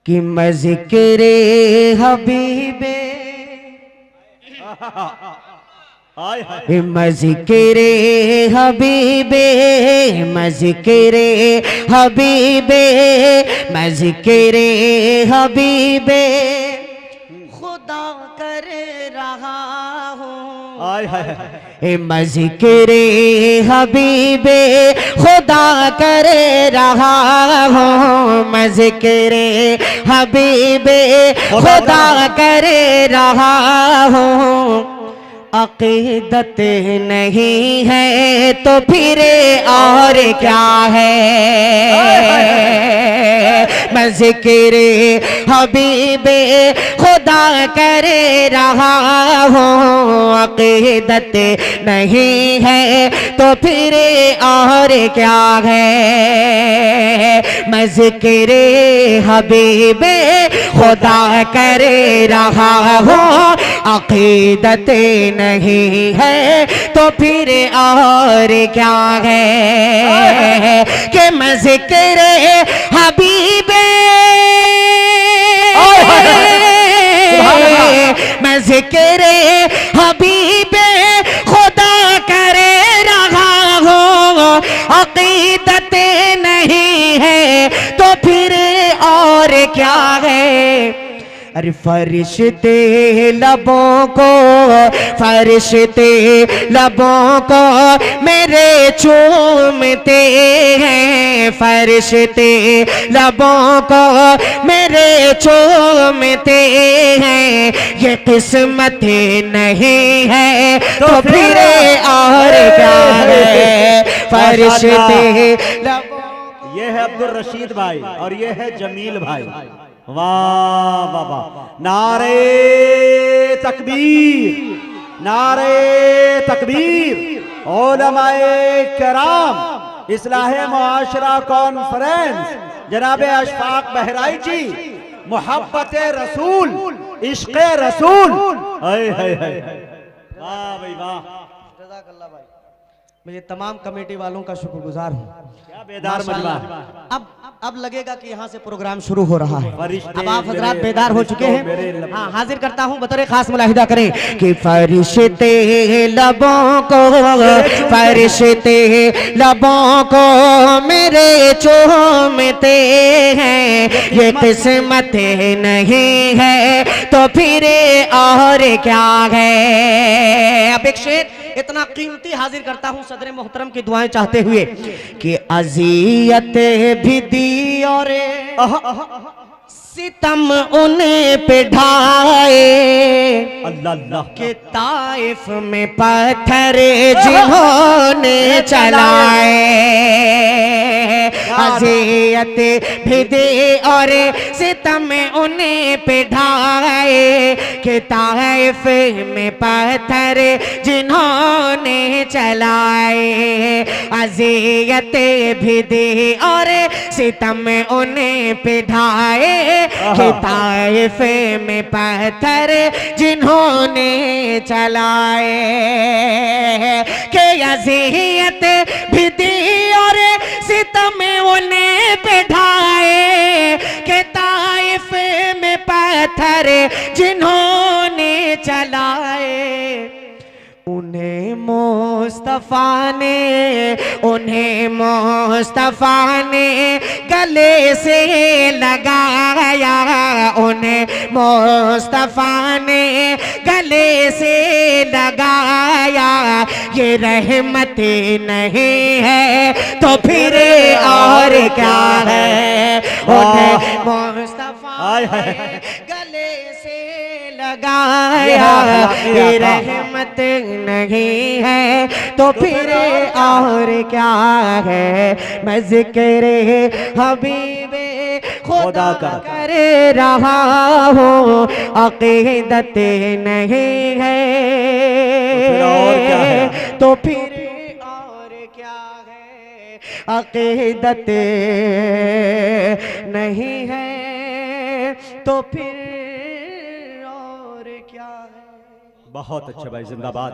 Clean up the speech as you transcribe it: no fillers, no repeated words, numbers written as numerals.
कि मैं ज़िक्र हबीबे मैं ज़िक्र हबीबे मैं ज़िक्र हबीबे मैं ज़िक्र हबीबे खुदा कर रहा हूँ। मैं ज़िक्र हबीबे खुदा कर रहा हूँ। मैं ज़िक्र हबीबे खुदा कर रहा हूँ। अक़ीदत नहीं है तो फिर और क्या है। मैं ज़िक्र हबीबे खुदा कर रहा हूँ। अक़ीदत नहीं है तो फिर और क्या है। मैं ज़िक्र हबीबे खुदा कर रहा हूँ। अक़ीदत नहीं है तो फिर और क्या है कि मैं ज़िक्र हबीबे मैं ज़िक्र हबीबे खुदा कर रहा हूँ। अक़ीदत नहीं है तो फिर और क्या है। अरे फरिश्ते लबों को फरिश्ते लबों को मेरे चूमते हैं। फरिश्ते लबों को मेरे चूमते हैं। ये किस्मत नहीं है तो फिर और क्या है। फरिश्ते लबों। ये है अब्दुल रशीद भाई और ये है जमील भाई। वाह वाह वाह। नारे तकबीर नारे तकबीर। उलमाए कराम इस्लाहे मुआशरा कॉन्फ्रेंस जनाब अशफाक बहराई जी मोहब्बत रसूल इश्क़ रसूल। वाह भाई वाह। जज़ाकल्लाह भाई। मैं ये तमाम कमेटी वालों का शुक्रगुजार हूँ। क्या बेदार मजमा। अब लगेगा कि यहाँ से प्रोग्राम शुरू हो रहा है। अब आप हजरात बेदार हो चुके हैं। हाँ, हाजिर करता हूँ बतौर खास मुलाहिदा करें कि फरिश्ते लबों को फरिश्ते लबों को मेरे चूमते हैं। ये किस्मत नहीं है तो फिर और क्या है। अब एक शेर इतना कीमती हाजिर करता हूँ सदर मोहतरम की दुआएं चाहते हुए कि अज़ियत भी दी और सितम उन्हें पे ढाए। अल्लाह के ताइफ में पत्थर जिन्होंने चलाए। अज़ियत भी दी और सितम उन्हें पे ढाए। के ताइफ में पत्थर जिन्होंने चलाए। अज़ियत भी दी और सितम उन्हें पे ढाए। के ताइफ में पत्थर जिन्होंने चलाए। के अज़ियत भी दी और सितम उन्हें पे ढाए। के ताइफ में पत्थर जिन्होंने चलाए। उन्हें मुस्तफ़ा ने गले से लगाया। उन्हें मुस्तफ़ा ने गले से लगाया। ये रहमत नहीं है तो फिर और क्या है। उन्हें मुस्तफ़ा ने गले से लगाया। ये रहमत नहीं है तो फिर और क्या है। मैं ज़िक्र हबीबे खुदा कर रहा हूँ। अक़ीदत नहीं है तो फिर और क्या है। अक़ीदत नहीं है तो फिर और क्या है। बहुत अच्छे भाई जिंदाबाद।